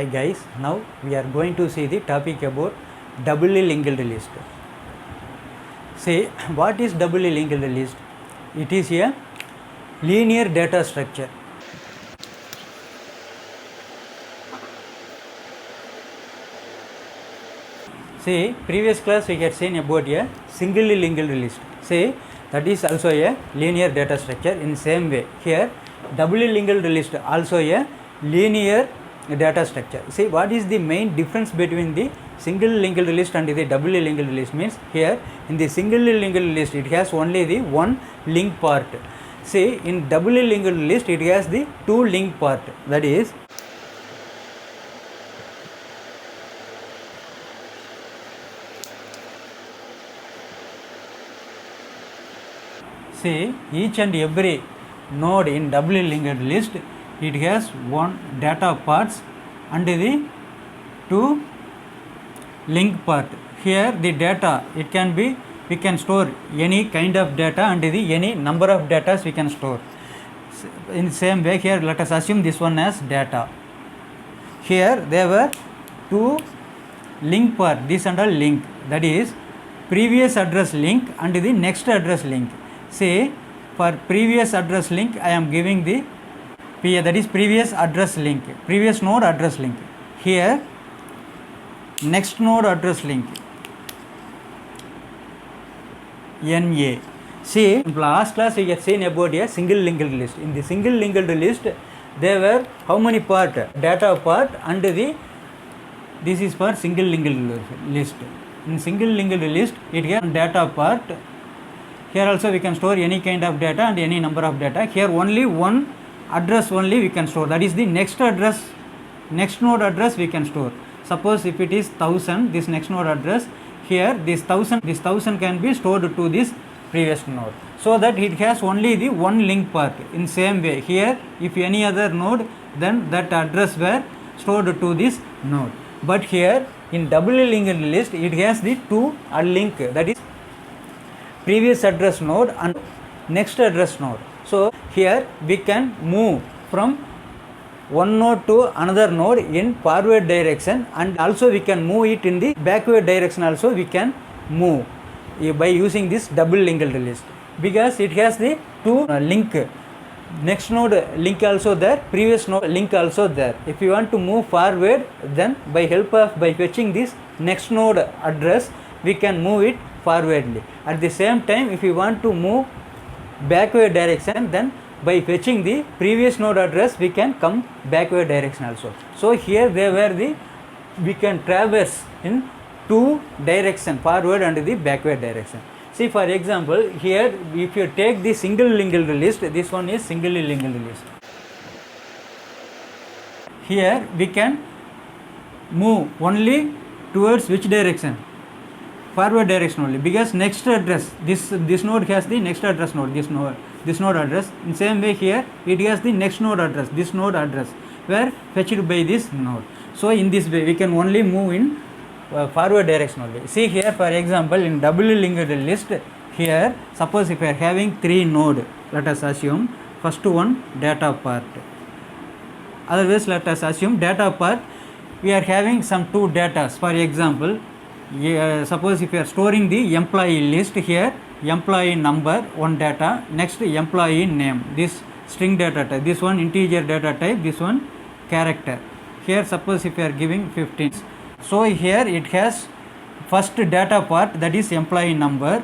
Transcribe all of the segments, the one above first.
Hi guys, now we are going to see the topic about doubly linked list. See, what is doubly linked list? It is a linear data structure. See, previous class we had seen about a singly linked list. See, that is also a linear data structure. In same way, here doubly linked list also a linear data structure. See, what is the main difference between the single linked list and the doubly linked list? Means here in the single linked list it has only the one link part. See, in doubly linked list it has the two link part. That is, see, each and every node in doubly linked list it has one data parts and the two link part. Here the data, it can be, we can store any kind of data and the any number of data we can store. In the same way, here let us assume this one as data. Here there were two link part, this and a link, that is previous address link and the next address link. Say for previous address link I am giving the that is previous address link, previous node address link. Here next node address link, NA. See, in last class we had seen about a single linked list. In the single linked list there were how many part? Data part and the, this is for single linked list. In single linked list it has data part. Here also we can store any kind of data and any number of data. Here only one address only we can store, that is the next address, next node address we can store. Suppose if it is 1000, this next node address, here this 1000 can be stored to this previous node, so that it has only the one link part. In same way, here if any other node, then that address were stored to this node. But here in doubly linked list it has the two link, that is previous address node and next address node. So here we can move from one node to another node in forward direction, and also we can move it in the backward direction also we can move by using this double linked list, because it has the two link, next node link also there, previous node link also there. If you want to move forward, then by fetching this next node address we can move it forwardly. At the same time, if you want to move backward direction, then by fetching the previous node address we can come backward direction also. So here they were the, we can traverse in two direction, forward and the backward direction. See, for example, here if you take the single linked list, this one is singly linked list. Here we can move only towards which direction? Forward direction only, because next address, this node has the next address node, this node address. In same way, here it has the next node address, this node address were fetched by this node. So in this way we can only move in forward direction only. See here, for example, in doubly linked list, here suppose if we are having three node, let us assume first one data part, otherwise let us assume data part we are having some two data. For example, suppose if you are storing the employee list, here employee number one data, next employee name, this string data type, this one integer data type, this one character. Here suppose if you are giving 15, so here it has first data part, that is employee number,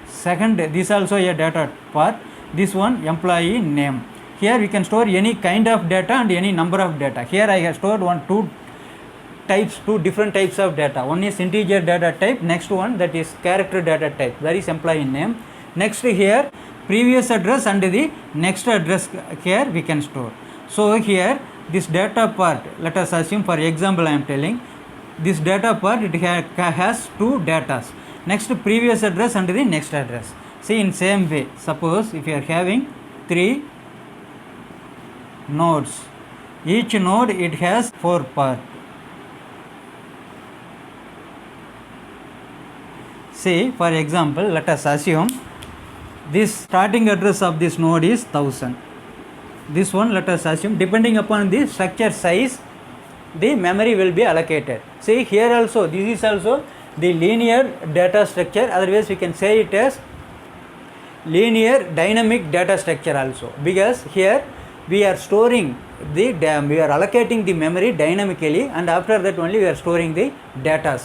second this also a data part, this one employee name. Here we can store any kind of data and any number of data. Here I have stored two different types of data. One is integer data type, next one that is character data type, that is employee name. Next here previous address and the next address here we can store. So here this data part, let us assume for example I am telling, this data part it has two datas, next previous address and the next address. See, in same way, suppose if you are having three nodes, each node it has four parts. See, for example, let us assume this starting address of this node is 1000. This one let us assume, depending upon the structure size, the memory will be allocated. See here also, this is also the linear data structure, otherwise we can say it as linear dynamic data structure also, because here we are storing we are allocating the memory dynamically, and after that only we are storing the data.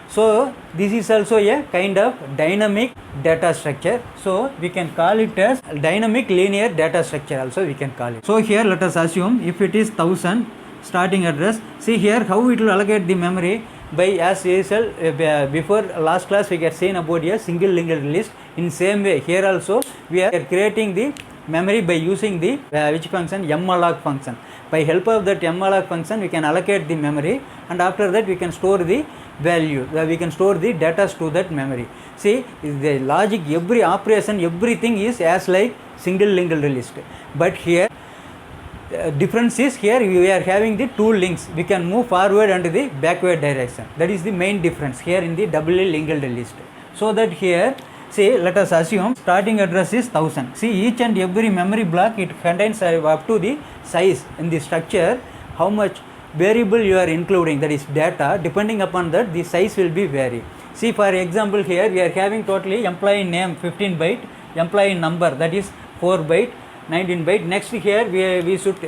So this is also a kind of dynamic data structure, so we can call it as dynamic linear data structure also we can call it. So here let us assume if it is 1000 starting address, see here how it will allocate the memory by, as usual before last class we had seen about a single linked list. In same way here also we are creating the memory by using the which function, malloc function. By help of that malloc function we can allocate the memory, and after that we can store the value, we can store the data to that memory. See the logic, every operation, everything is as like single linked list, but here difference is here we are having the two links, we can move forward and the backward direction. That is the main difference here in the doubly linked list. So that here, see let us assume starting address is 1000. See each and every memory block, it contains up to the size in the structure, how much variable you are including, that is data, depending upon that the size will be vary. See for example here we are having totally employee name 15 byte, employee number that is 4 byte, 19 byte. Next here we should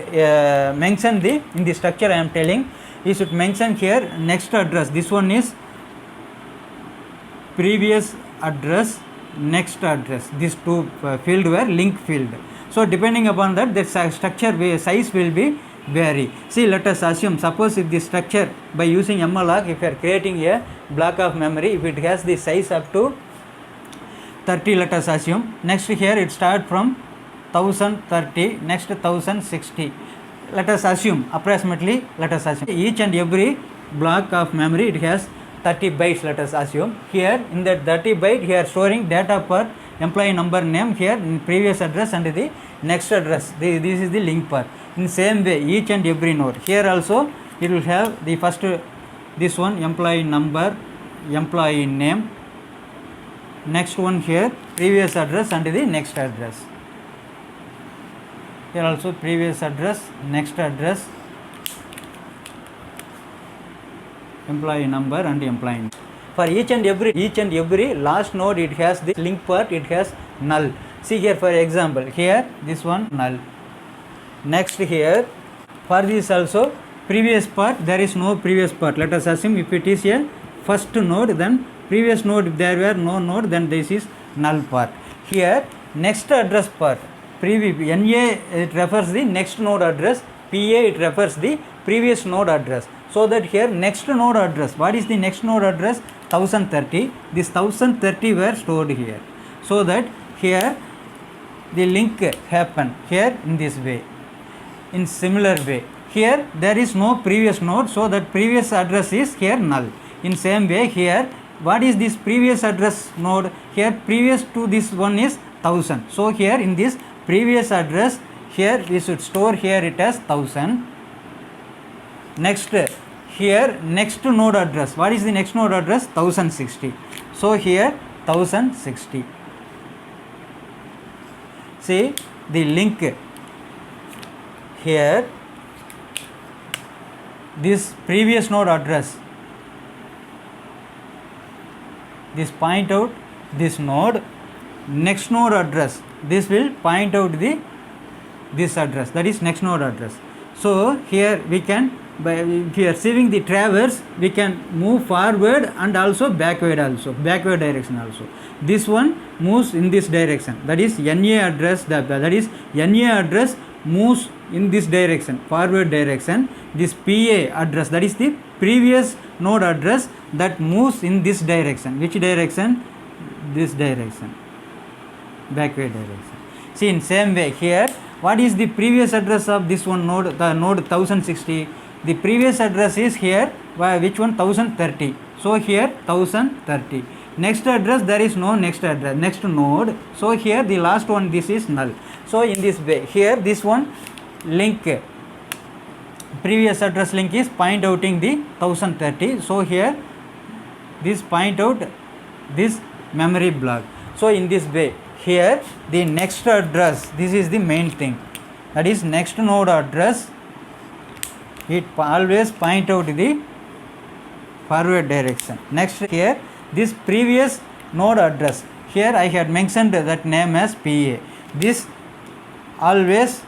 mention the, in the structure I am telling, we should mention here next address, this one is previous address, next address, these two field were link field. So depending upon that the structure size will be vary. See let us assume, suppose if the structure by using malloc, if you are creating a block of memory, if it has the size up to 30, let us assume. Next here it start from 1030, next 1060, let us assume approximately, let us assume each and every block of memory it has 30 bytes, let us assume. Here in that 30 byte here storing data per employee number, name, here in previous address and the next address, this is the link part. In same way each and every node, here also it will have the first, this one employee number, employee name, next one here previous address and the next address. Here also previous address, next address, employee number and employee name. For each and every last node it has the link part, it has null. See here for example, here this one null. Next here for this also previous part, there is no previous part. Let us assume if it is a first node, then previous node, if there were no node, then this is null part. Here next address part, NA it refers the next node address, PA it refers the previous node address. So that here next node address, what is the next node address? 1030. This 1030 were stored here. So that here the link happen here in this way. In similar way, here there is no previous node, so that previous address is here null. In same way here, what is this previous address node? Here previous to this one is 1000. So here in this previous address, here we should store here it as 1000. Next here next node address, what is the next node address? 1060. So here 1060. See the link here, this previous node address, this point out this node, next node address, this will point out the this address, that is next node address. So here we can, by if we are receiving the traverse, we can move forward and also, backward direction also. This one moves in this direction, that is NA address, that is NA address moves in this direction, forward direction. This PA address, that is the previous node address, that moves in this direction. Which direction? This direction, backward direction. See in same way here, what is the previous address of this one node, the node 1060? The previous address is here, which one? 1030. So here 1030. Next address, there is no next address, next node. So here the last one, this is null. So in this way, here this one link, previous address link is point outing the 1030. So here this point out this memory block. So in this way, here the next address, this is the main thing, that is next node address it always point out the forward direction. Next here, this previous node address, here I had mentioned that name as PA. This always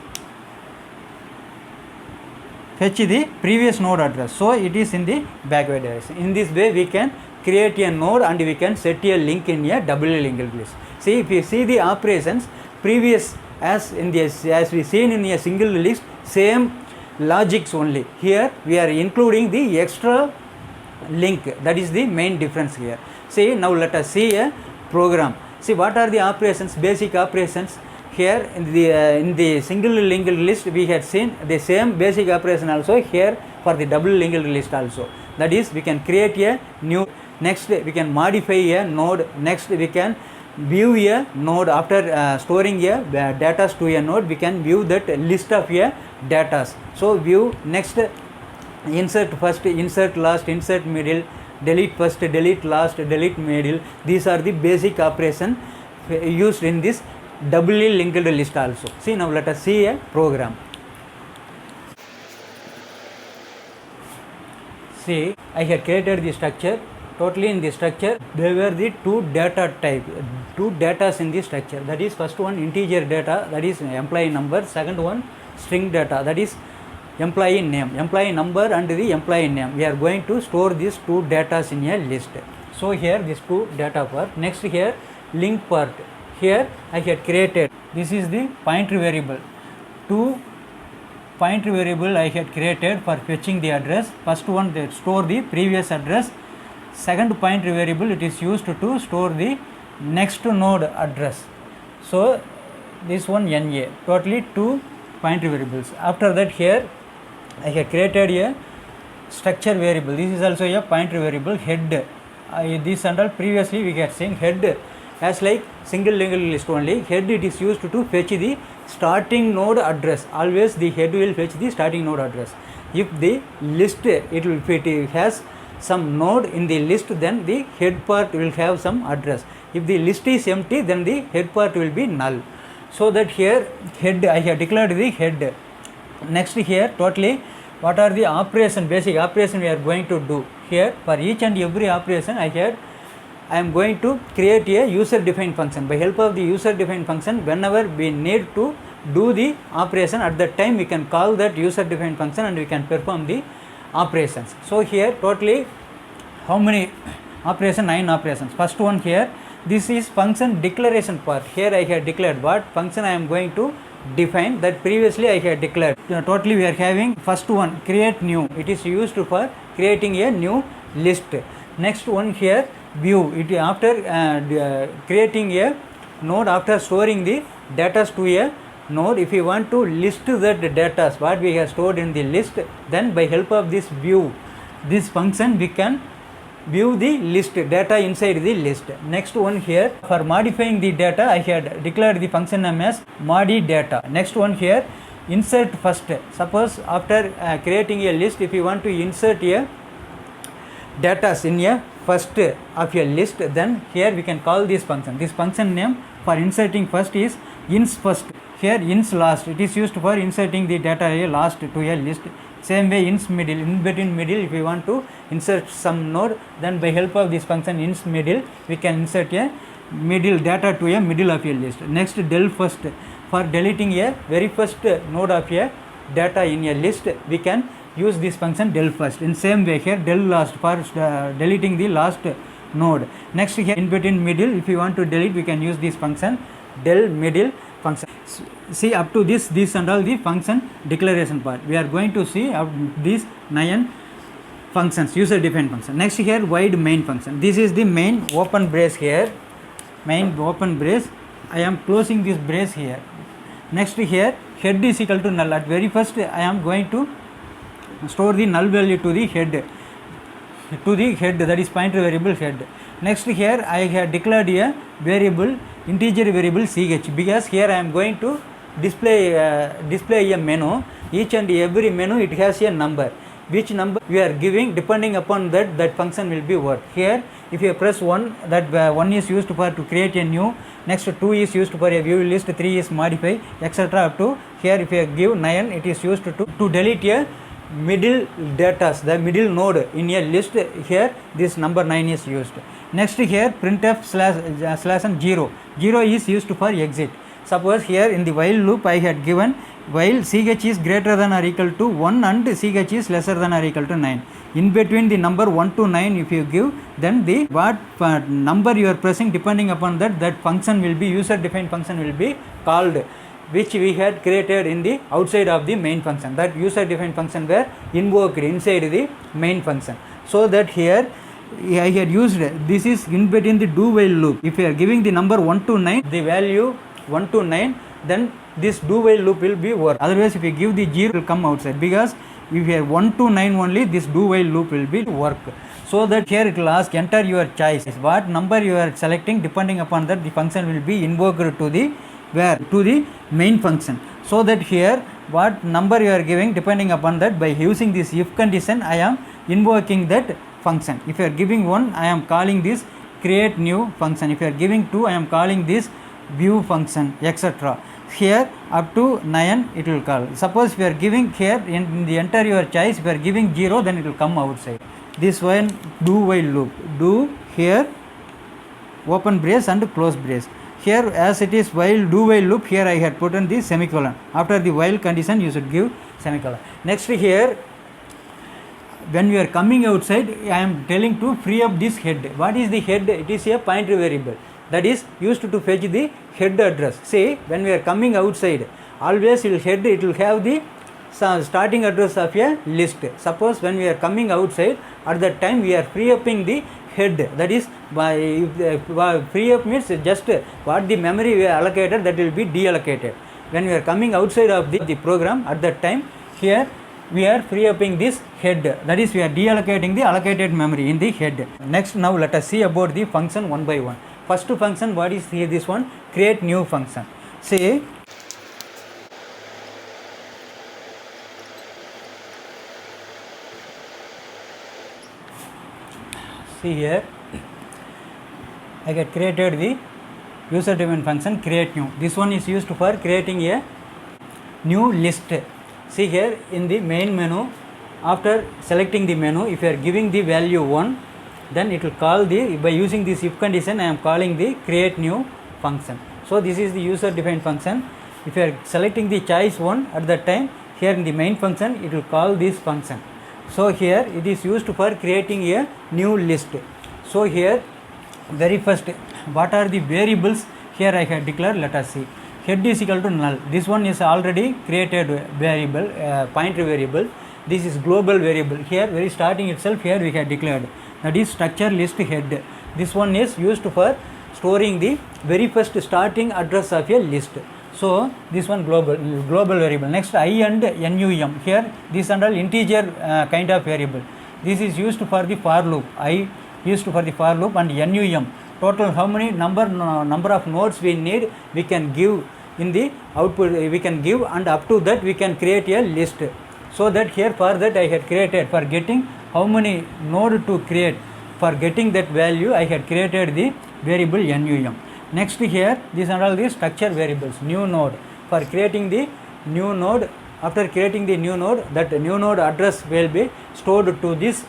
fetch the previous node address, so it is in the backward direction. In this way we can create a node and we can set a link in a doubly linked list. See, if you see the operations previous as we seen in a single list, same logics only. Here we are including the extra link, that is the main difference here. See, now let us see a program. See, what are the operations, basic operations. Here in the single linked list we had seen the same basic operation also here for the double linked list also. That is, we can create a new, next we can modify a node, next we can view a node after storing a data to a node, we can view that list of a data. So view, next insert first, insert last, insert middle, delete first, delete last, delete middle. These are the basic operation used in this doubly linked list also. See, now let us see a program. See, I have created the structure. Totally in the structure there were the two data type, two datas in the structure. That is, first one integer data, that is employee number. Second one string data, that is employee name, employee number and the employee name. We are going to store these two datas in a list. So here these two data part. Next here link part. Here I had created, this is the pointer variable. Two pointer variable I had created for fetching the address. First one, they store the previous address. Second pointer variable, it is used to store the next node address. So this one NA, totally two pointer variables. After that, here I have created a structure variable. This is also a pointer variable, head. This and all previously we had seen head as like single linked list only. Head, it is used to fetch the starting node address. Always the head will fetch the starting node address. If the list it has some node in the list, then the head part will have some address. If the list is empty, then the head part will be null. So that here head, I have declared the head. Next here totally what are the operation, basic operation we are going to do. Here for each and every operation I am going to create a user defined function. By help of the user defined function, whenever we need to do the operation, at that time we can call that user defined function and we can perform the operations. So here totally how many operations? 9 operations. First one here, this is function declaration part. Here I have declared what function I am going to define, that previously I had declared. Totally we are having first one create new, it is used for creating a new list. Next one here view, it after creating a node, after storing the data to a node, if you want to list that data what we have stored in the list, then by help of this view, this function, we can view the list data inside the list. Next one here for modifying the data, I had declared the function name as modi data. Next one here insert first. Suppose after creating a list, if you want to insert a data in a first of a list, then here we can call this function. This function name for inserting first is ins first. Here ins last, it is used for inserting the data last to a list. Same way ins middle, in between middle, if we want to insert some node, then by help of this function ins middle, we can insert a middle data to a middle of a list. Next del first, for deleting a very first node of a data in a list, we can use this function del first. In same way here del last, for deleting the last node. Next here in between middle, if you want to delete, we can use this function del middle function. See up to this and all the function declaration part. We are going to see these 9 functions, user defined function. Next here void main function. This is the main open brace here, main open brace. I am closing this brace here. Next here head is equal to null. At very first I am going to store the null value to the head, that is pointer variable head. Next here I have declared a variable, integer variable ch, because here I am going to display a menu. Each and every menu, it has a number. Which number we are giving, depending upon that function will be work. Here if you press 1, that 1 is used for to create a new, next 2 is used for a view list, 3 is modify, etc. up to here if you give 9, it is used to delete a middle data, the middle node in a list, here this number 9 is used. Next here printf slash and 0. 0 is used for exit. Suppose here in the while loop I had given while ch is greater than or equal to 1 and ch is lesser than or equal to 9. In between the number 1 to 9 if you give, then the what number you are pressing, depending upon that function will be, user defined function will be called, which we had created in the outside of the main function. That user defined function were invoked inside the main function. So that here I had used, this is in between the do while loop. If you are giving the number 1 to 9, the value 1 to 9, then this do while loop will be work. Otherwise if you give the 0, it will come outside, because if you have 1 to 9 only, this do while loop will be work. So that here it will ask enter your choice, what number you are selecting, depending upon that the function will be invoked to the where, to the main function. So that here what number you are giving, depending upon that, by using this if condition I am invoking that function. If you are giving 1, I am calling this create new function. If you are giving 2, I am calling this view function, etc. Here up to 9 it will call. Suppose we are giving here in the enter your choice, if you are giving 0, then it will come outside. This one do while loop, do here open brace and close brace. Here as it is while do while loop, here I had put in the semicolon. After the while condition you should give semicolon. Next here when we are coming outside, I am telling to free up this head. What is the head? It is a pointer variable that is used to fetch the head address. Say when we are coming outside, always it will head, it will have the starting address of a list. Suppose when we are coming outside, at that time we are free upping the head, that is by free up means just what the memory we allocated, that will be deallocated. When we are coming outside of the program, at that time here we are free upping this head, that is we are deallocating the allocated memory in the head. Next now let us see about the function one by one. First function, what is here, this one, create new function. Say see here I get created the user defined function create new. This one is used for creating a new list. See here in the main menu, after selecting the menu, if you are giving the value 1, then it will call the, by using this if condition I am calling the create new function. So this is the user defined function. If you are selecting the choice 1, at that time here in the main function it will call this function. So here it is used for creating a new list. So here very first, what are the variables here I have declared, let us see. Head is equal to null. This one is already created variable, pointer variable. This is global variable. Here very starting itself, here we have declared, that is structure list head. This one is used for storing the very first starting address of a list. So this one global variable. Next I and num, here this and all integer kind of variable. This is used for the for loop. I used for the for loop, and num, total how many number of nodes we need, we can give in the output, we can give, and up to that we can create a list. So that here for that I had created, for getting how many node to create, for getting that value I had created the variable num. Next here these are all the structure variables. New node, for creating the new node, after creating the new node, that new node address will be stored to this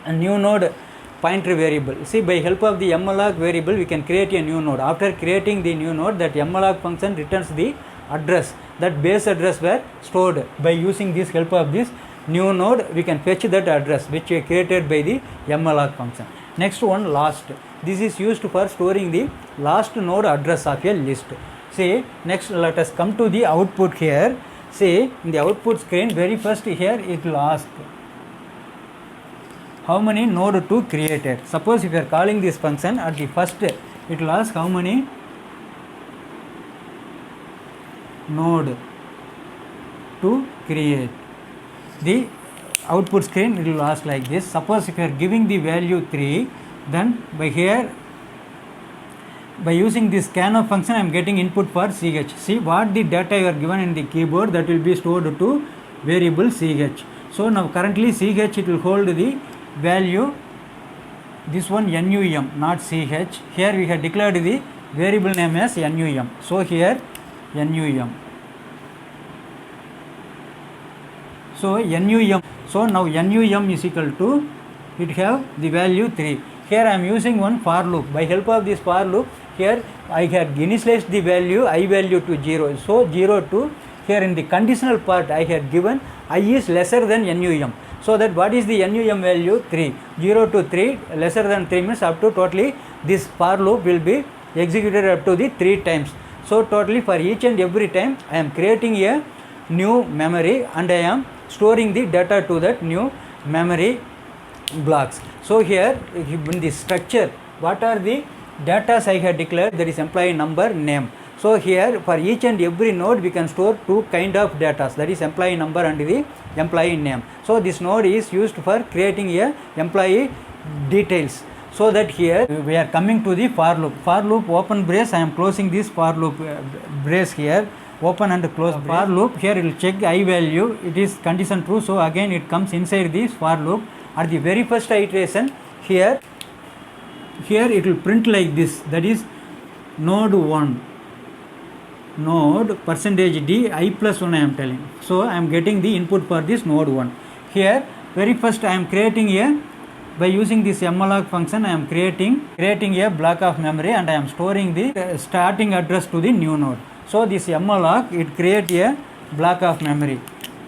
new node pointer variable. See, by help of the malloc variable we can create a new node. After creating the new node, that malloc function returns the address, that base address were stored. By using this help of this new node, we can fetch that address which we created by the malloc function. Next one, last. This is used for storing the last node address of a list. See, next let us come to the output here. See, in the output screen, very first here it will ask how many node to created. Suppose if you are calling this function, at the first it will ask how many node to create. The output screen it will ask like this. Suppose if you are giving the value 3, then by here, by using this scanf function I am getting input for ch. See what the data you are given in the keyboard, that will be stored to variable ch. So now currently ch it will hold the value, this one num, not ch. Here we have declared the variable name as num. So here num. So NUM, so now NUM is equal to, it have the value 3. Here I am using one for loop. By help of this for loop, here I had initialized the value I value to 0. So 0 to, here in the conditional part I had given I is lesser than NUM. So that what is the NUM value? 3. 0 to 3 lesser than 3 means up to totally this for loop will be executed up to the 3 times. So totally for each and every time I am creating a new memory and I am storing the data to that new memory blocks. So here in the structure, what are the data I had declared? That is employee number, name. So here for each and every node we can store two kind of data, that is employee number and the employee name. So this node is used for creating a employee details. So that here we are coming to the for loop. For loop open brace, I am closing this for loop brace here, open and close for loop. Here it will check I value, it is condition true, so again it comes inside this for loop. At the very first iteration, here it will print like this, that is node 1, node percentage D I plus 1 I am telling. So I am getting the input for this node 1. Here very first I am creating a, by using this malloc function I am creating a block of memory and I am storing the starting address to the new node. So this malloc, it create a block of memory.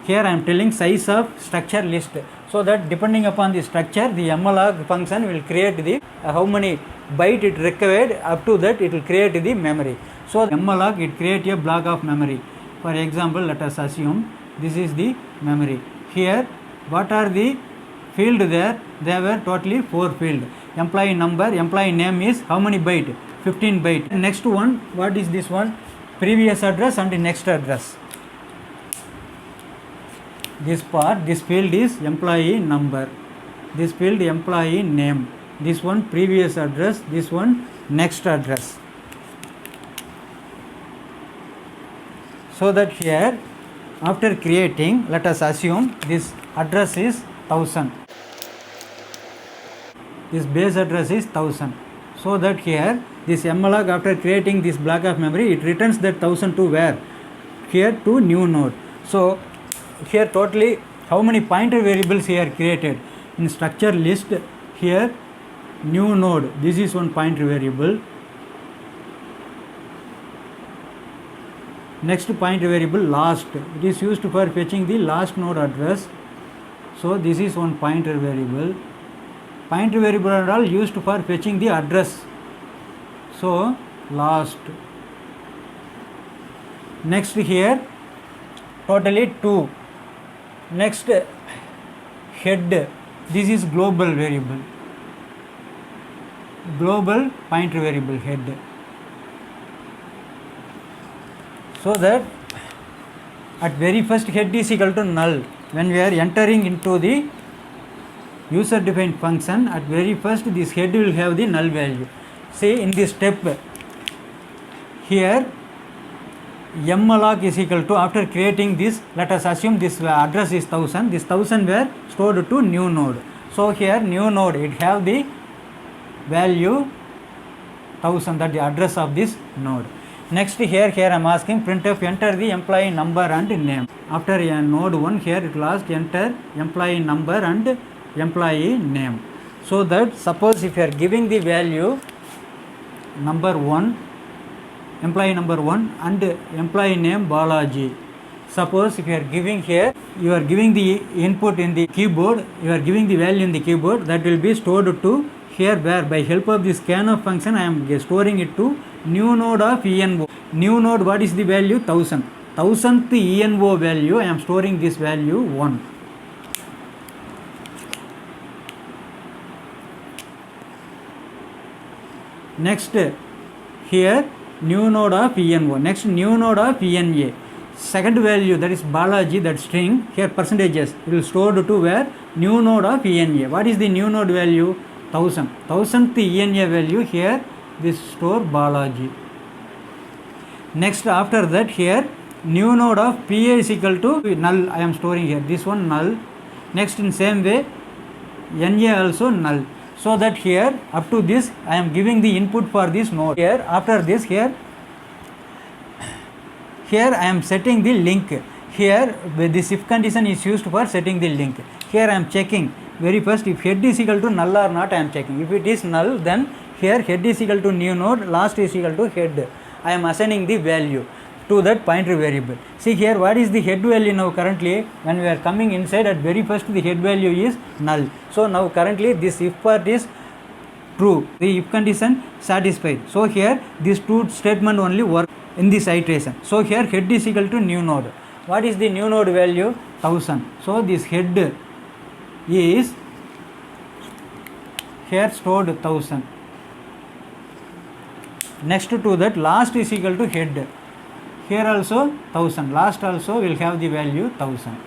Here I am telling size of structure list, so that depending upon the structure the malloc function will create the how many byte it required, up to that it will create the memory. So malloc, it create a block of memory. For example, let us assume this is the memory. Here what are the field there? There were totally 4 field. Employee number, employee name is how many byte? 15 byte. Next one, what is this one? Previous address and next address. This part, this field is employee number, this field employee name, this one previous address, this one next address. So that here after creating, let us assume this address is 1000, this base address is 1000. So that here this malloc, after creating this block of memory, it returns that 1000 to where? Here to new node. So here totally how many pointer variables here created? In structure list, here new node, this is one pointer variable. Next pointer variable last, it is used for fetching the last node address. So this is one pointer variable. Pointer variable are all used for fetching the address. So last. Next here totally 2. Next head, this is global variable, global pointer variable head. So that at very first head is equal to null. When we are entering into the user defined function, at very first this head will have the null value. See in this step here malloc is equal to, after creating this, let us assume this address is 1000, this 1000 were stored to new node. So here new node, it have the value 1000, that the address of this node. Next here I am asking printf enter the employee number and name. After node 1, here it will ask enter employee number and employee name. So that suppose if you are giving the value number 1, employee number 1 and employee name Balaji. Suppose if you are giving here, you are giving the input in the keyboard, you are giving the value in the keyboard, that will be stored to here, where by help of this scanf function I am storing it to new node of ENO. New node, what is the value? 1000. 1000th ENO value, I am storing this value 1. Next here new node of ENO. Next new node of ENA. Second value, that is Balaji, that string, here percentages, it will stored to where? New node of ENA. What is the new node value? 1000. 1000th ENA value, here this store Balaji. Next after that here new node of PA is equal to null, I am storing here, this one null. Next in same way NA also null. So that here up to this I am giving the input for this node. Here after this here I am setting the link. Here this if condition is used for setting the link. Here I am checking very first if head is equal to null or not. I am checking. If it is null, then here head is equal to new node, last is equal to head. I am assigning the value to that pointer variable. See here, what is the head value now currently? When we are coming inside, at very first the head value is null. So now currently this if part is true, the if condition satisfied. So here this two statement only work in this iteration. So here head is equal to new node. What is the new node value? 1000. So this head is here stored 1000. Next to that, last is equal to head. Here also 1000. Last also will have the value 1000.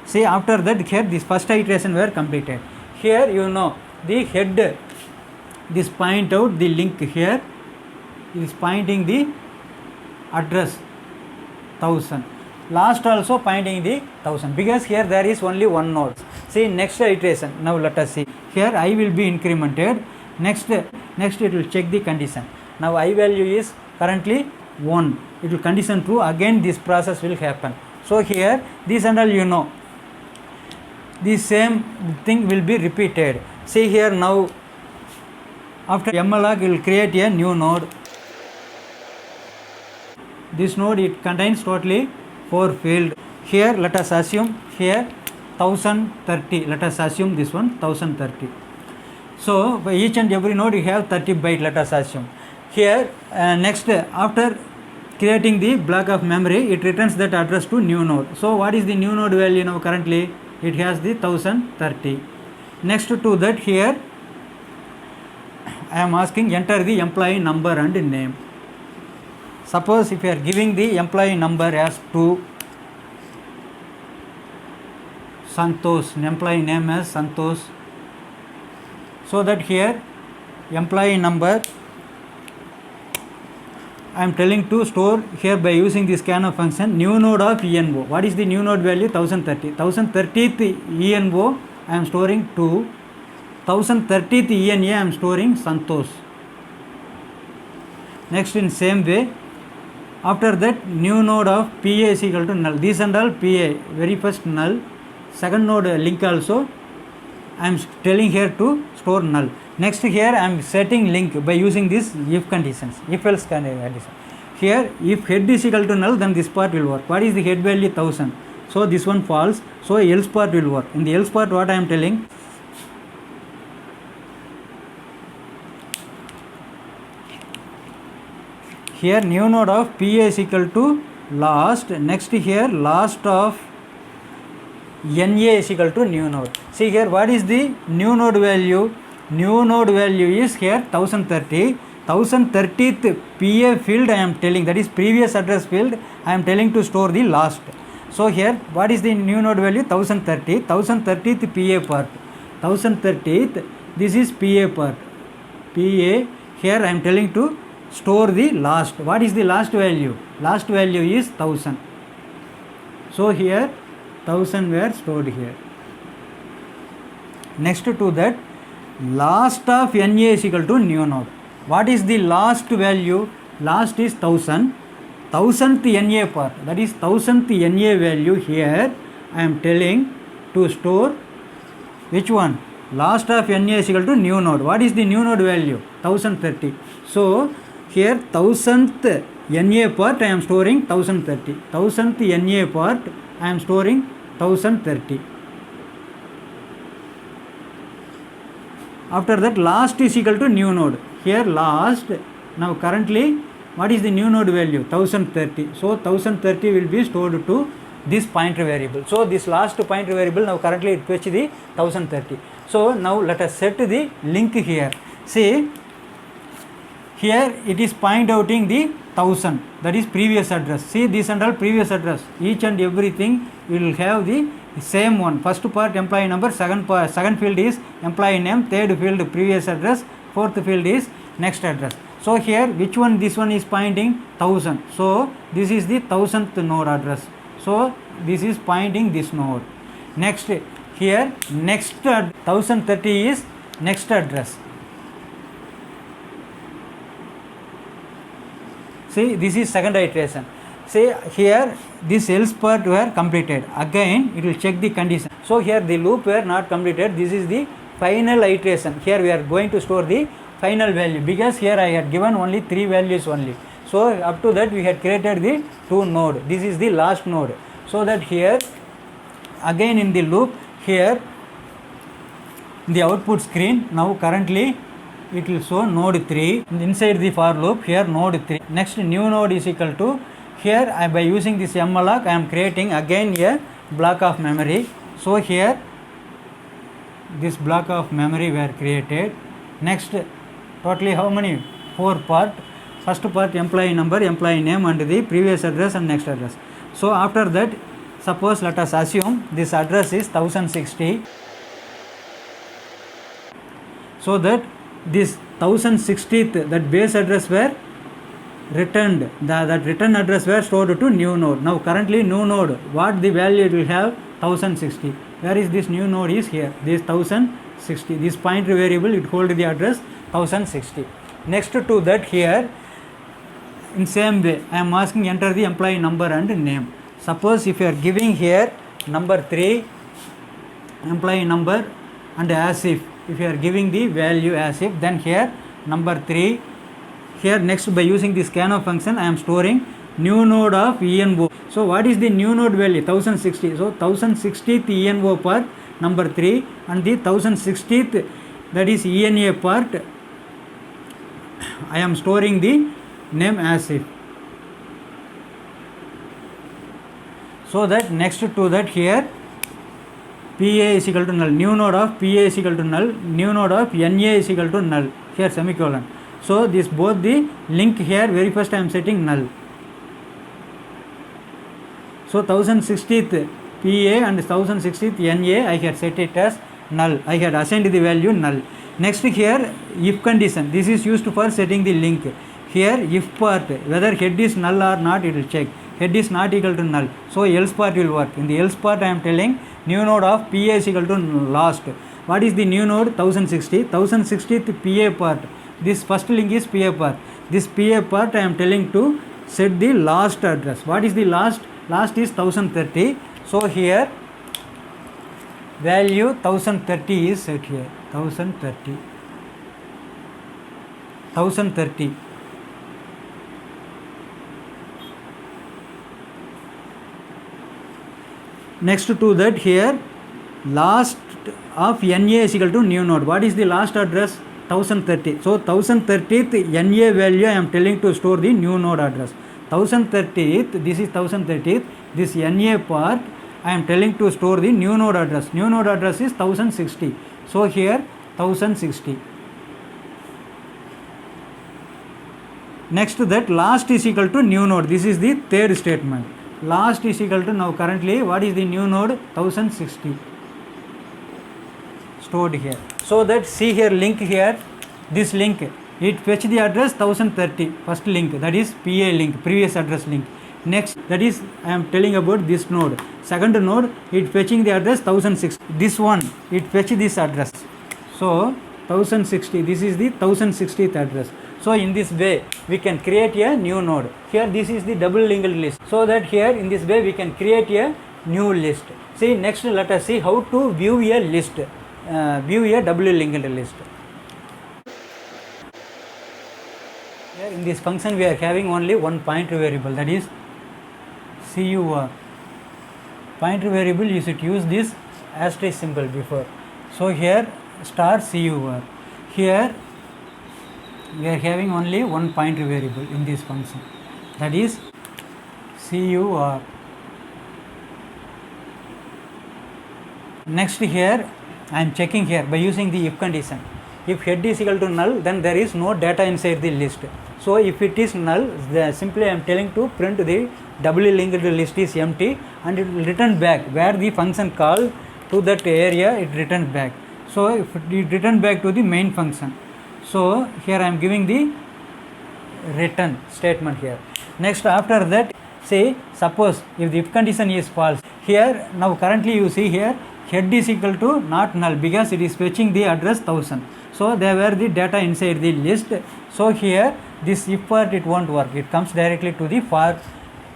See, after that here this first iteration were completed. Here you know the head, this point out the link here is pointing the address 1000. Last also pointing the 1000, because here there is only one node. See, next iteration. Now let us see. Here I will be incremented. Next it will check the condition. Now I value is currently 1. It will condition true. Again this process will happen. So here this and all you know. The same thing will be repeated. See here now. After malloc will create a new node. This node it contains totally 4 field. Here let us assume here 1030. Let us assume this one 1030. So for each and every node you have 30 byte. Let us assume. Here next after creating the block of memory, it returns that address to new node. So what is the new node value now currently? It has the 1030. Next to that here I am asking enter the employee number and name. Suppose if you are giving the employee number as 2, Santosh, employee name as Santosh, so that here employee number I am telling to store here by using the scanf function new node of ENO. What is the new node value? 1030. 1030th ENO I am storing 2. 1030th ENA I am storing Santosh. Next in same way, after that new node of PA is equal to null. This and all PA, very first null. Second node link also I am telling here to store null. Next here I am setting link by using this if conditions, if else condition. Here if head is equal to null, then this part will work. What is the head value? 1000. So this one false. So else part will work. In the else part what I am telling? Here new node of PA is equal to last. Next here last of NA is equal to new node. See here what is the new node value? New node value is here 1030. 1030th PA field I am telling, that is previous address field, I am telling to store the last. So here what is the new node value? 1030. 1030th PA part. 1030th, this is PA part. PA, here I am telling to store the last. What is the last value? Last value is 1000. So here 1000 were stored here. Next to that, last of NA is equal to new node. What is the last value? Last is 1000. 1000th NA part, that is 1000th NA value here I am telling to store which one? Last of NA is equal to new node. What is the new node value? 1030. So here 1000th NA part I am storing 1030. 1000th NA part I am storing 1030. After that last is equal to new node. Here last, now currently what is the new node value? 1030. So 1030 will be stored to this pointer variable. So this last pointer variable now currently it fetch the 1030. So now let us set the link here. See here it is point outing the 1000, that is previous address. See this and all previous address, each and everything will have the same one. First part employee number, second field is employee name, third field previous address, fourth field is next address. So here which one? This one is pointing 1000. So this is the 1000th node address. So this is pointing this node. Next here next 1030 is next address. See this is second iteration. say here this else part were completed, again it will check the condition. So here the loop were not completed, this is the final iteration. Here we are going to store the final value, because here I had given only 3 values only. So up to that we had created the 2 node, this is the last node. So that here again in the loop, here in the output screen, now currently it will show node 3 inside the for loop, here node 3. Next new node is equal to, here by using this malloc I am creating again a block of memory. So here this block of memory were created. Next totally how many? 4 part. First part employee number, employee name and the previous address and next address. So after that, suppose let us assume this address is 1060. So that this 1060th, that base address were returned, that return address were stored to new node. Now currently new node, what the value it will have? 1060. Where is this new node? Is here, this 1060. This pointer variable it hold the address 1060. Next to that, here in same way I am asking enter the employee number and name. Suppose if you are giving here number 3 employee number and as if you are giving the value as if, then here number 3, here next by using the scanf function I am storing new node of ENO. So what is the new node value? 1060. So 1060th ENO part number 3 and the 1060th, that is ENA part, I am storing the name as if. So that next to that, here PA is equal to null, new node of PA is equal to null, new node of NA is equal to null, here semicolon. So this both the link here very first I am setting null. So 1060th PA and 1060th NA I had set it as null, I had assigned the value null. Next here if condition, this is used for setting the link. Here if part, whether head is null or not it will check, head is not equal to null, so else part will work. In the else part I am telling new node of PA is equal to last. What is the new node? 1060, 1060th PA part, this first link is PA part, this PA part I am telling to set the last address. What is the last? Last is 1030. So here value 1030 is set here, 1030. Next to that, here last of NA is equal to new node. What is the last address? 1030. So 1030th NA value I am telling to store the new node address. 1030th, this is 1030th, this NA part I am telling to store the new node address. New node address is 1060. So here 1060. Next to that, last is equal to new node. This is the third statement. Last is equal to, now currently what is the new node? 1060 stored here. So that see here link here, this link it fetch the address 1030, first link, that is PA link, previous address link. Next, that is I am telling about this node. Second node it fetching the address 1060. This one it fetch this address. So 1060, this is the 1060th address. So in this way we can create a new node. Here this is the double linked list. So that here in this way we can create a new list. See, next let us see how to view a list, view a double linked list. Here in this function we are having only one pointer variable, that is CUR. Pointer variable you should use this asterisk symbol before. So here star CUR. Here we are having only one pointer variable in this function, that is CUR. Next here I am checking here by using the if condition. If head is equal to null, then there is no data inside the list. So if it is null, simply I am telling to print the doubly linked list is empty and it will return back where the function call to that area, it returns back. So if it return back to the main function. So here I am giving the return statement here. Next after that, say suppose if the if condition is false, here now currently you see here head is equal to not null because it is fetching the address 1000. So there were the data inside the list. So here this if part it won't work, it comes directly to the for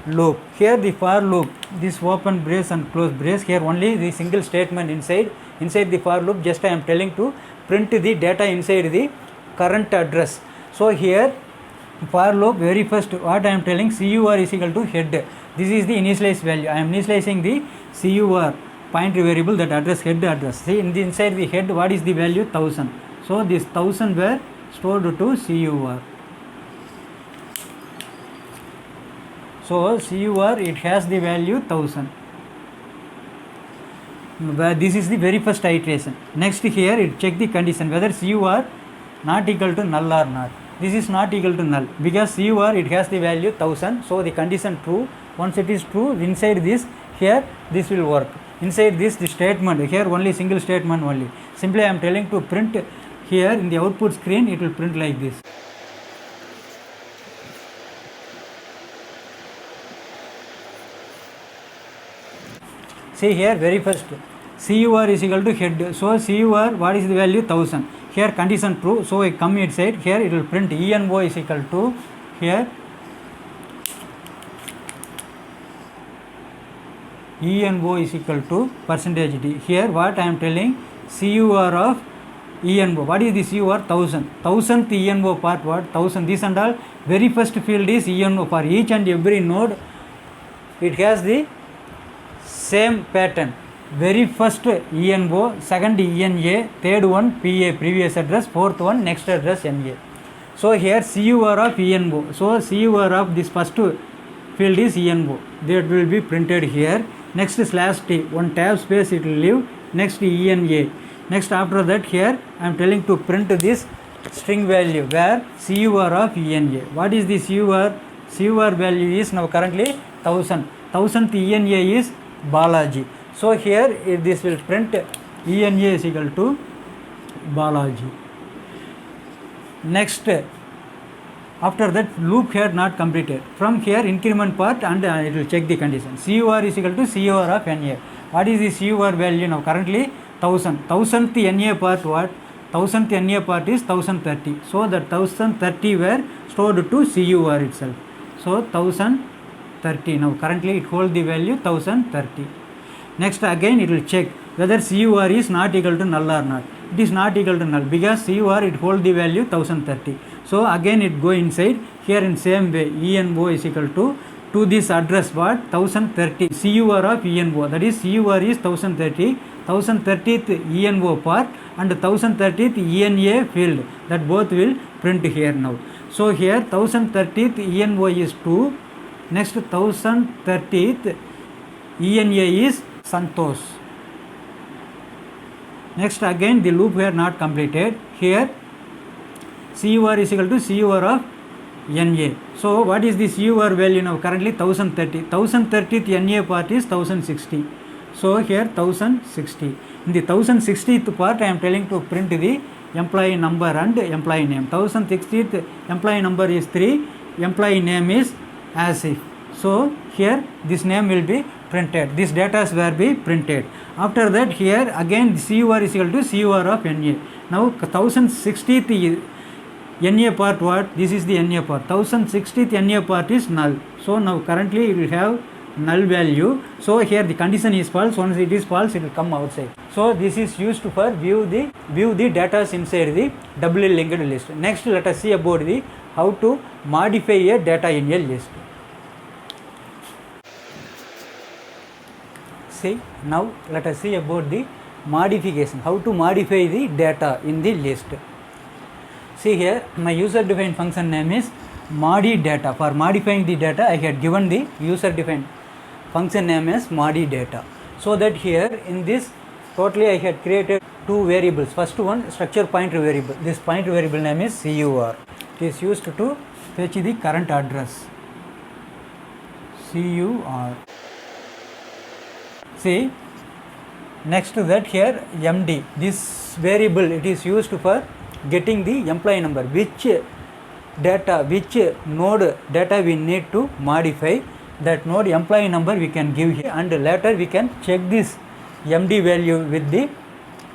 loop. Here the for loop, this open brace and close brace, here only the single statement inside the for loop, just I am telling to print the data inside the current address. So here for loop, very first what I am telling, CUR is equal to head. This is the initialized value. I am initializing the CUR point variable, that address, head address. See, in the inside the head, what is the value? 1000. So this 1000 were stored to CUR. So CUR, it has the value 1000. This is the very first iteration. Next here it check the condition whether CUR not equal to null or not. This is not equal to null because CUR, it has the value 1000. So the condition true. Once it is true, inside this, here this will work. Inside this, the statement, here only single statement only. Simply I am telling to print here in the output screen, it will print like this. See here, very first CUR is equal to head. So CUR, what is the value? 1000. Here condition true. So I come inside, here it will print ENO is equal to, here ENO is equal to percentage D. Here what I am telling, CUR of ENO. What is the CUR? 1000. 1000th ENO part what? 1000. This and all. Very first field is ENO. For each and every node, it has the same pattern. Very first ENO, second ENA, third one PA, previous address, fourth one next address NA. So here CUR of ENO. So CUR of this first field is ENO. That will be printed here. Next slash T, one tab space it will leave. Next ENA. Next after that, here I am telling to print this string value where CUR of ENA. What is the CUR? CUR value is now currently 1000. 1000th ENA is Balaji. So here if this will print ENA is equal to Balaji. Next, after that loop here not completed. From here increment part and it will check the condition. CUR is equal to CUR of NA. What is the CUR value now? Currently 1000. 1000th NA part what? 1000th NA part is 1030. So that 1030 were stored to CUR itself. So 1030. Now currently it holds the value 1030. Next again it will check whether CUR is not equal to null or not. It is not equal to null because CUR it holds the value 1030. So again it go inside, here in same way ENO is equal to this address what? 1030 CUR of ENO, that is CUR is 1030, 1030th ENO part and 1030th ENA field, that both will print here now. So here 1030th ENO is 2, next 1030th ENA is Santosh. Next again the loop here not completed. Here CUR is equal to CUR of NA. So what is the CUR value now? Currently 1030. 1030th NA part is 1060. So here 1060. In the 1060th part I am telling to print the employee number and employee name. 1060th employee number is 3, employee name is Asif. So here this name will be printed. This data will be printed. After that here again CUR is equal to CUR of NA. Now 1060th NA part what? This is the NA part. 1060th NA part is null. So now currently it will have null value. So here the condition is false. Once it is false, it will come outside. So this is used for view the data inside the doubly linked list. Next let us see about the how to modify a data in a list. See, now let us see about the modification, how to modify the data in the list. See here, my user defined function name is modi data. For modifying the data, I had given the user defined function name as modi data. So that here in this totally I had created two variables. First one structure pointer variable. This pointer variable name is CUR. It is used to fetch the current address. CUR. See, next to that here MD. This variable it is used for getting the employee number, which node data we need to modify. That node employee number we can give here, and later we can check this MD value with the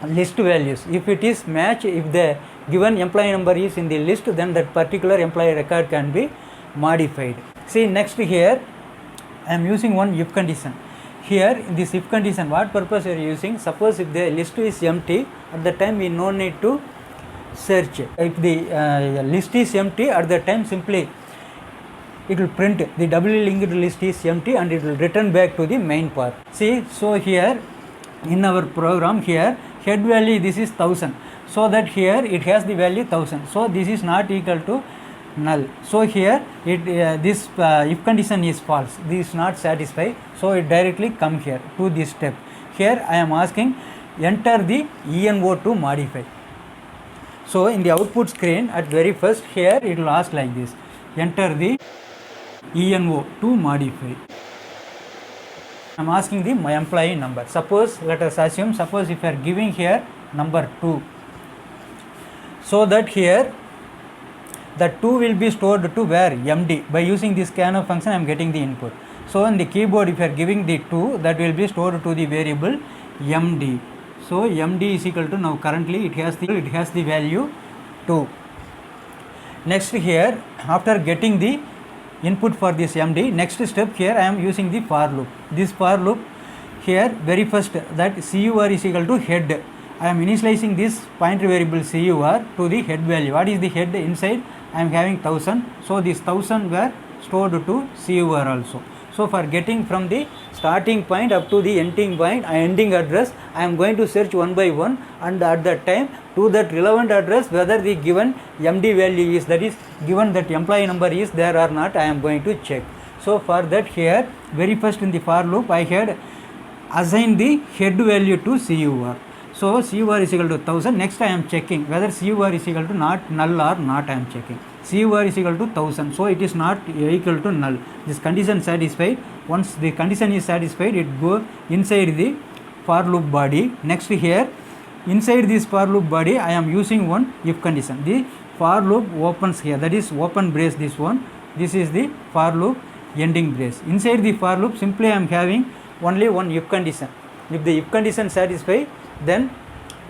list values. If it is match, if the given employee number is in the list, then that particular employee record can be modified. See next here I am using one if condition. Here in this if condition, what purpose we are using? Suppose if the list is empty, at the time we no need to search. If the list is empty, at the time simply it will print the doubly linked list is empty and it will return back to the main part. See, so here in our program here head value this is 1000, so that here it has the value 1000, so this is not equal to null. So here it this if condition is false, this is not satisfied, so it directly come here to this step. Here I am asking enter the ENO to modify. So in the output screen at very first here it will ask like this, enter the ENO to modify. I am asking the my employee number. Suppose let us assume, suppose if you are giving here number 2, so that here the 2 will be stored to where? MD. By using this scanf function I am getting the input. So in the keyboard if you are giving the 2, that will be stored to the variable MD. So MD is equal to, now currently it has the value 2. Next here after getting the input for this MD, next step here I am using the for loop. This for loop here very first that CUR is equal to head. I am initializing this pointer variable CUR to the head value. What is the head? Inside I am having 1000, so this 1000 were stored to CUR also. So for getting from the starting point up to the ending point, ending address, I am going to search one by one, and at that time to that relevant address whether the given MD value is, that is given that employee number is there or not, I am going to check. So for that here very first in the for loop I had assigned the head value to CUR. So CUR is equal to 1000. Next I am checking whether CUR is equal to not null or not. I am checking. CUR is equal to 1000. So it is not equal to null. This condition satisfied. Once the condition is satisfied, it go inside the for loop body. Next here inside this for loop body I am using one if condition. The for loop opens here, that is open brace this one. This is the for loop ending brace. Inside the for loop simply I am having only one if condition. If the if condition satisfied, then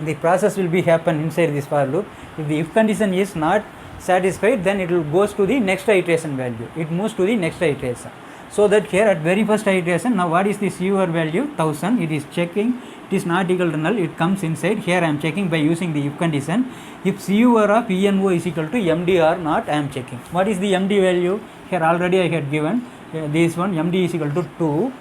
the process will be happen inside this for loop. If the if condition is not satisfied, then it will goes to the next iteration value. It moves to the next iteration. So that here at very first iteration, now what is the CUR value? 1000. It is checking. It is not equal to null. It comes inside. Here I am checking by using the if condition. If CUR of ENO is equal to MD or not, I am checking. What is the MD value? Here already I had given this one. MD is equal to 2.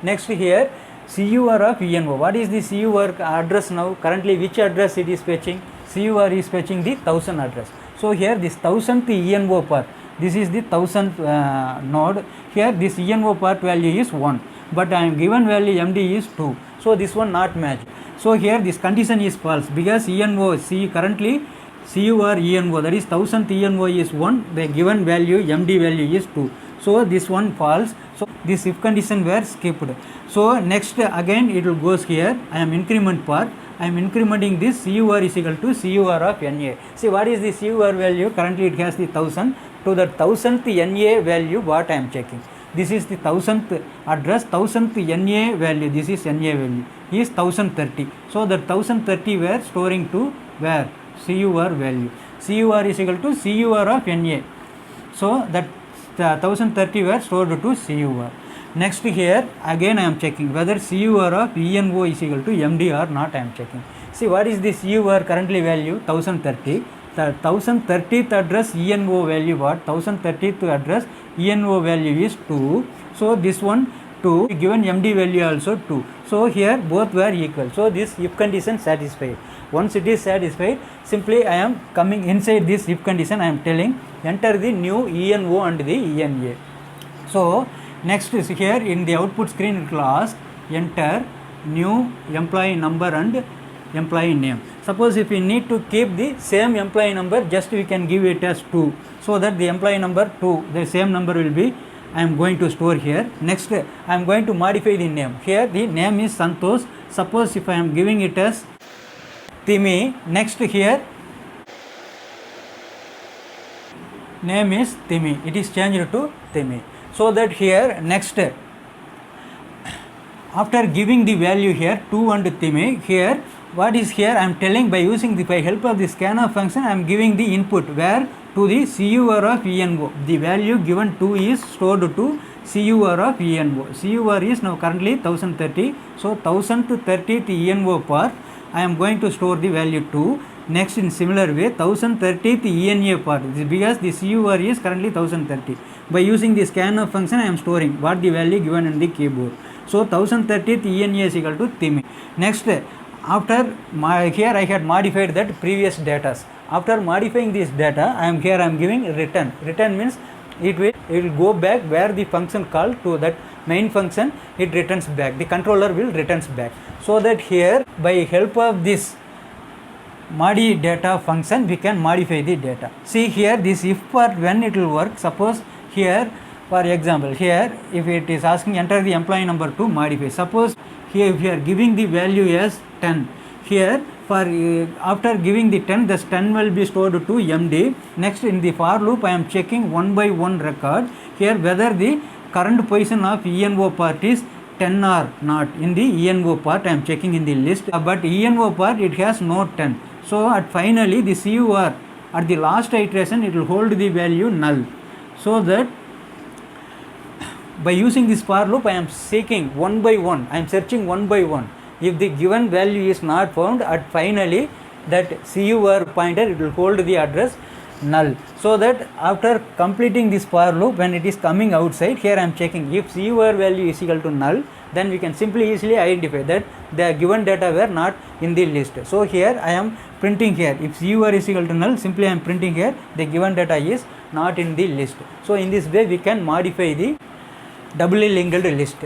Next here CUR of ENO. What is the CUR address now? Currently which address it is fetching? CUR is fetching the 1000 address. So here this 1000th ENO part, this is the 1000th node. Here this ENO part value is 1, but I am given value MD is 2. So this one not matched. So here this condition is false because ENO currently CUR ENO, that is 1000th ENO is 1, the given value MD value is 2. So this one false. So this if condition were skipped. So next again it will goes here. I am increment part. I am incrementing this CUR is equal to CUR of NA. See what is the CUR value? Currently it has the 1000. To the 1000th NA value what I am checking. This is the 1000th address, 1000th NA value. This is NA value is 1030. So the 1030 were storing to where? CUR value. CUR is equal to CUR of NA. So that 1030 were stored to CUR. Next here again I am checking whether CUR of ENO is equal to MD or not. I am checking. See what is this CUR currently value? 1030. The 1030th address ENO value what? 1030th address ENO value is 2. So this one 2, given MD value also 2. So here both were equal. So this if condition satisfied. Once it is satisfied, simply I am coming inside this if condition. I am telling enter the new ENO and the ENA. So next is here in the output screen it will ask enter new employee number and employee name. Suppose if we need to keep the same employee number, just we can give it as 2, so that the employee number 2, the same number will be I am going to store here. Next I am going to modify the name. Here the name is Santosh. Suppose if I am giving it as Timi, next here name is Timi, it is changed to Timi. So that here next after giving the value here 2 and Timi, here what is here I am telling by using the by help of the scanf function I am giving the input where to the CUR of ENO. The value given 2 is stored to CUR of ENO. CUR is now currently 1030. So 1030th ENO part I am going to store the value 2. Next, in similar way, 1030th ENA part, because the CUR is currently 1030. By using the scanf function, I am storing what the value given in the keyboard. So 1030th ENA is equal to theme. Next, after here I had modified that previous data. After modifying this data, I am giving return. Return means it will go back where the function called to that main function, it returns back. The controller will returns back. So that here by help of this modi data function we can modify the data. See here this if part when it will work. Suppose here for example here if it is asking enter the employee number to modify. Suppose here if you are giving the value as 10, here for after giving the 10, this 10 will be stored to MD. Next in the for loop I am checking one by one record here whether the current position of ENO part is 10 or not. In the ENO part I am checking in the list, but ENO part it has no 10. So at finally the CUR at the last iteration it will hold the value null. So that by using this for loop I am seeking one by one, I am searching one by one. If the given value is not found, at finally that CUR pointer it will hold the address null. So that after completing this for loop when it is coming outside, here I am checking if CUR value is equal to null, then we can simply easily identify that the given data were not in the list. So here I am printing here if CUR is equal to null, simply I am printing here the given data is not in the list. So in this way we can modify the doubly linked list.